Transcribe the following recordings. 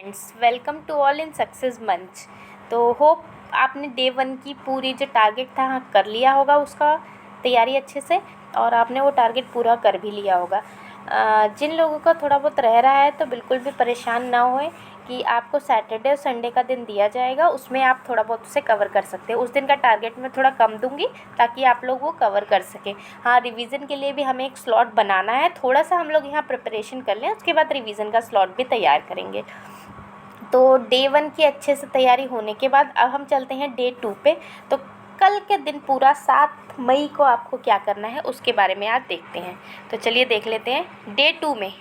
Friends, welcome to all in success मंच। तो hope आपने डे 1 की पूरी जो टारगेट था कर लिया होगा, उसका तैयारी अच्छे से, और आपने वो टारगेट पूरा कर भी लिया होगा। जिन लोगों का थोड़ा बहुत रह रहा है तो बिल्कुल भी परेशान ना होए कि आपको सैटरडे और संडे का दिन दिया जाएगा, उसमें आप थोड़ा बहुत उसे कवर कर सकते हैं। उस दिन का टारगेट मैं थोड़ा कम दूंगी ताकि आप लोग वो कवर कर सकें। हाँ, रिवीजन के लिए भी हमें एक स्लॉट बनाना है, थोड़ा सा हम लोग यहाँ प्रिपरेशन कर लें, उसके बाद रिवीजन का स्लॉट भी तैयार करेंगे। तो डे 1 की अच्छे से तैयारी होने के बाद अब हम चलते हैं डे 2 पे। तो कल के दिन पूरा 7 मई को आपको क्या करना है उसके बारे में आज देखते हैं। तो चलिए देख लेते हैं। डे 2 में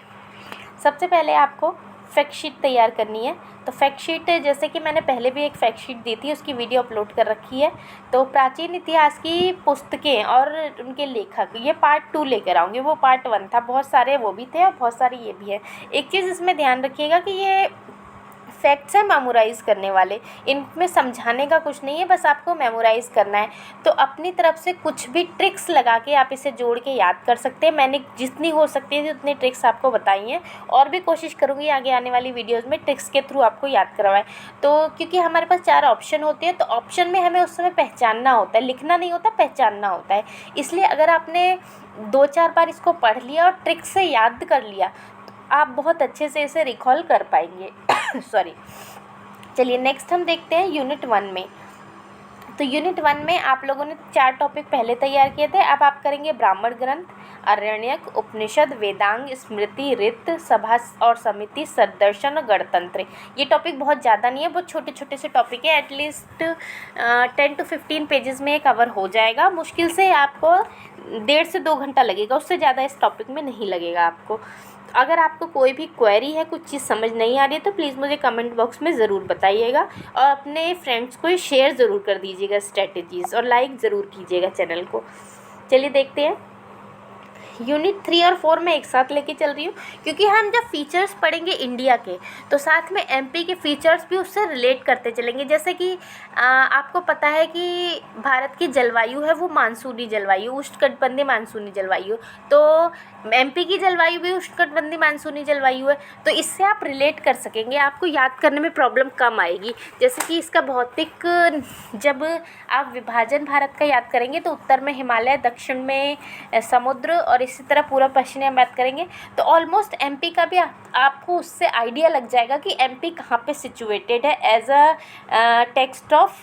सबसे पहले आपको फैक्ट शीट तैयार करनी है। तो फैक्ट शीट जैसे कि मैंने पहले भी एक फैक्ट शीट दी थी, उसकी वीडियो अपलोड कर रखी है। तो प्राचीन इतिहास की पुस्तकें और उनके लेखक, ये पार्ट 2 लेकर आऊँगी। वो पार्ट 1 था, बहुत सारे वो भी थे और बहुत सारे ये भी है। एक चीज़ इसमें ध्यान रखिएगा कि ये फैक्ट्स हैं मेमोराइज़ करने वाले, इनमें समझाने का कुछ नहीं है, बस आपको मेमोराइज़ करना है। तो अपनी तरफ से कुछ भी ट्रिक्स लगा के आप इसे जोड़ के याद कर सकते हैं। मैंने जितनी हो सकती है उतनी ट्रिक्स आपको बताई हैं, और भी कोशिश करूँगी आगे आने वाली वीडियोज़ में ट्रिक्स के थ्रू आपको याद करवाएं। तो क्योंकि हमारे पास 4 ऑप्शन होते हैं, तो ऑप्शन में हमें उस समय पहचानना होता है, लिखना नहीं होता, पहचानना होता है। इसलिए अगर आपने 2-4 बार इसको पढ़ लिया और ट्रिक से याद कर लिया, आप बहुत अच्छे से इसे रिकॉल कर पाएंगे। सॉरी। चलिए नेक्स्ट हम देखते हैं यूनिट 1 में। तो यूनिट 1 में आप लोगों ने 4 टॉपिक पहले तैयार किए थे, अब आप करेंगे ब्राह्मण ग्रंथ, आरण्यक, उपनिषद, वेदांग, स्मृति, ऋत, सभा और समिति, सदर्शन और गणतंत्र। ये टॉपिक बहुत ज़्यादा नहीं है, बहुत छोटे छोटे से टॉपिक है। एटलीस्ट 10 to 15 पेजेस में कवर हो जाएगा। मुश्किल से आपको 1.5 से 2 घंटा लगेगा, उससे ज़्यादा इस टॉपिक में नहीं लगेगा आपको। अगर आपको कोई भी क्वेरी है, कुछ चीज़ समझ नहीं आ रही है, तो प्लीज़ मुझे कमेंट बॉक्स में ज़रूर बताइएगा, और अपने फ्रेंड्स को शेयर ज़रूर कर दीजिएगा स्ट्रेटजीज़, और लाइक ज़रूर कीजिएगा चैनल को। चलिए देखते हैं। यूनिट 3 और 4 में एक साथ लेके चल रही हूँ, क्योंकि हम जब फीचर्स पढ़ेंगे इंडिया के, तो साथ में एमपी के फीचर्स भी उससे रिलेट करते चलेंगे। जैसे कि आपको पता है कि भारत की जलवायु है वो मानसूनी जलवायु, उष्णकटिबंधीय मानसूनी जलवायु। तो एमपी की जलवायु भी उष्णकटिबंधीय मानसूनी जलवायु है, तो इससे आप रिलेट कर सकेंगे, आपको याद करने में प्रॉब्लम कम आएगी। जैसे कि इसका भौतिक, जब आप विभाजन भारत का याद करेंगे तो उत्तर में हिमालय, दक्षिण में समुद्र, और इसी तरह पूरा पश्चिम में बात करेंगे तो ऑलमोस्ट एमपी का भी आपको उससे आइडिया लग जाएगा कि एमपी कहाँ पे सिचुएटेड है as a text of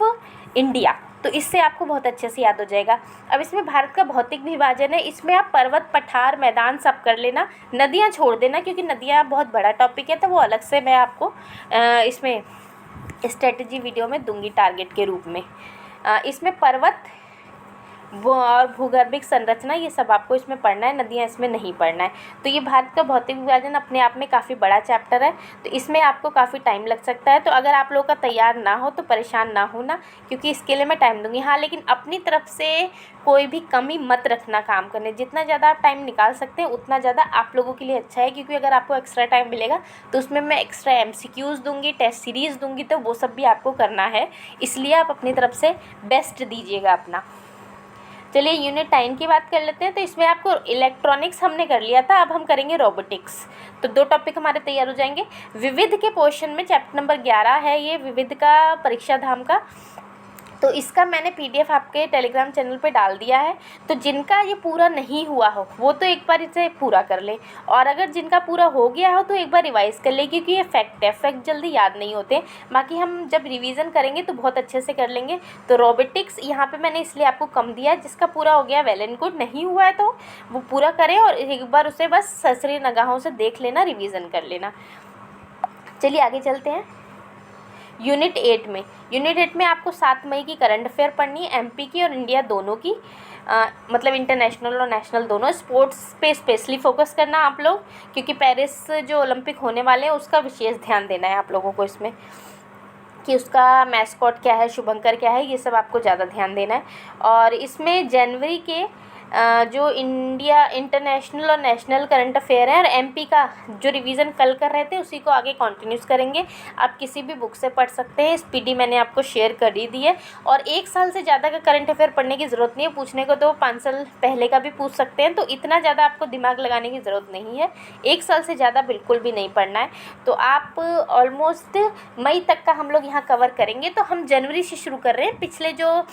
India. तो इससे आपको बहुत अच्छे से याद हो जाएगा। अब इसमें भारत का भौतिक विभाजन है, इसमें आप पर्वत, पठार, मैदान सब कर लेना, नदियाँ छोड़ देना, क्योंकि नदियाँ बहुत बड़ा टॉपिक है, तो वो अलग से मैं आपको इसमें स्ट्रेटजी वीडियो में दूंगी टारगेट के रूप में। इसमें पर्वत वो और भूगर्भिक संरचना, ये सब आपको इसमें पढ़ना है, नदियाँ इसमें नहीं पढ़ना है। तो ये भारत का भौतिक विभाजन अपने आप में काफ़ी बड़ा चैप्टर है, तो इसमें आपको काफ़ी टाइम लग सकता है। तो अगर आप लोगों का तैयार ना हो तो परेशान ना होना, क्योंकि इसके लिए मैं टाइम दूंगी। हाँ, लेकिन अपनी तरफ से कोई भी कमी मत रखना काम करने, जितना ज़्यादा आप टाइम निकाल सकते हैं उतना ज़्यादा आप लोगों के लिए अच्छा है, क्योंकि अगर आपको एक्स्ट्रा टाइम मिलेगा तो उसमें मैं एक्स्ट्रा MCQs दूंगी, टेस्ट सीरीज़ दूंगी, तो वो सब भी आपको करना है। इसलिए आप अपनी तरफ से बेस्ट दीजिएगा अपना। चलिए यूनिट 9 की बात कर लेते हैं। तो इसमें आपको इलेक्ट्रॉनिक्स हमने कर लिया था, अब हम करेंगे रोबोटिक्स। तो 2 टॉपिक हमारे तैयार हो जाएंगे। विविध के पोर्शन में चैप्टर नंबर 11 है ये, विविध का, परीक्षा धाम का। तो इसका मैंने PDF आपके टेलीग्राम चैनल पे डाल दिया है। तो जिनका ये पूरा नहीं हुआ हो वो तो एक बार इसे पूरा कर ले, और अगर जिनका पूरा हो गया हो तो एक बार रिवाइज़ कर ले, क्योंकि ये फैक्ट है, फैक्ट जल्दी याद नहीं होते। बाकी हम जब रिवीजन करेंगे तो बहुत अच्छे से कर लेंगे। तो रोबोटिक्स यहाँ पे मैंने इसलिए आपको कम दिया, जिसका पूरा हो गया वेल एंड गुड, नहीं हुआ है तो वो पूरा करें, और एक बार उसे बस ससरी निगाहों से देख लेना, रिविज़न कर लेना। चलिए आगे चलते हैं। यूनिट 8 में आपको 7 मई की करंट अफेयर पढ़नी है, एमपी की और इंडिया दोनों की, मतलब इंटरनेशनल और नेशनल दोनों। स्पोर्ट्स पे स्पेशली फोकस करना आप लोग, क्योंकि पेरिस जो ओलंपिक होने वाले हैं उसका विशेष ध्यान देना है आप लोगों को इसमें, कि उसका मैस्कॉट क्या है, शुभंकर क्या है, ये सब आपको ज़्यादा ध्यान देना है। और इसमें जनवरी के जो इंडिया इंटरनेशनल और नेशनल करंट अफेयर है और एमपी का जो रिवीजन कल कर रहे थे उसी को आगे कंटिन्यूस करेंगे। आप किसी भी बुक से पढ़ सकते हैं, पीडी मैंने आपको शेयर कर ही दी है। और 1 साल से ज़्यादा का करंट अफेयर पढ़ने की ज़रूरत नहीं है, पूछने को तो 5 साल पहले का भी पूछ सकते हैं, तो इतना ज़्यादा आपको दिमाग लगाने की ज़रूरत नहीं है। 1 साल से ज़्यादा बिल्कुल भी नहीं पढ़ना है। तो आप ऑलमोस्ट मई तक का हम लोग यहाँ कवर करेंगे। तो हम जनवरी से शुरू कर रहे हैं, पिछले जो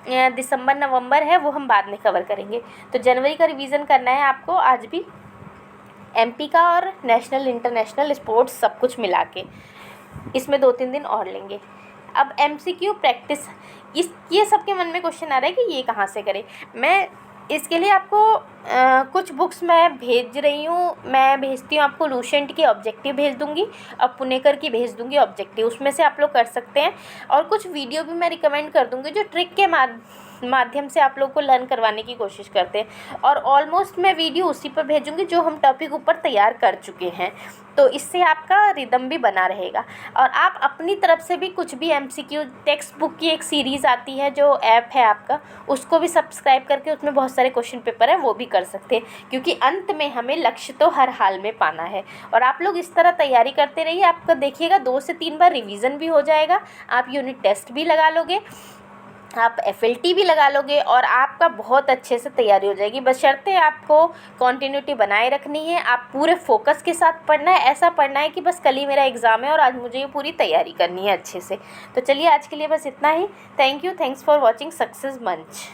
दिसंबर नवंबर है वो हम बाद में कवर करेंगे। तो जनवरी का रिवीजन करना है आपको आज भी, एमपी का और नेशनल इंटरनेशनल स्पोर्ट्स सब कुछ मिला के। इसमें 2-3 दिन और लेंगे। अब एमसीक्यू प्रैक्टिस, ये सबके मन में क्वेश्चन आ रहा है कि ये कहाँ से करें। मैं इसके लिए आपको कुछ बुक्स मैं भेज रही हूँ। मैं भेजती हूँ आपको, लूसेंट की ऑब्जेक्टिव भेज दूँगी और पुणेकर की भेज दूँगी ऑब्जेक्टिव, उसमें से आप लोग कर सकते हैं। और कुछ वीडियो भी मैं रिकमेंड कर दूँगी जो ट्रिक के माध्यम से आप लोग को लर्न करवाने की कोशिश करते हैं। और ऑलमोस्ट मैं वीडियो उसी पर भेजूँगी जो हम टॉपिक ऊपर तैयार कर चुके हैं, तो इससे आपका रिदम भी बना रहेगा। और आप अपनी तरफ से भी कुछ भी एमसीक्यू, टेक्स्ट बुक की एक सीरीज़ आती है जो ऐप है आपका, उसको भी सब्सक्राइब करके उसमें बहुत सारे क्वेश्चन पेपर हैं वो भी कर सकते हैं, क्योंकि अंत में हमें लक्ष्य तो हर हाल में पाना है। और आप लोग इस तरह तैयारी करते रहिए, आपका देखिएगा 2 से 3 बार रिवीजन भी हो जाएगा, आप यूनिट टेस्ट भी लगा लोगे, आप एफएलटी भी लगा लोगे और आपका बहुत अच्छे से तैयारी हो जाएगी। बशर्ते आपको कंटिन्यूटी बनाए रखनी है, आप पूरे फोकस के साथ पढ़ना है। ऐसा पढ़ना है कि बस कल ही मेरा एग्ज़ाम है और आज मुझे ये पूरी तैयारी करनी है अच्छे से। तो चलिए आज के लिए बस इतना ही। Thank you, thanks for watching success मंच।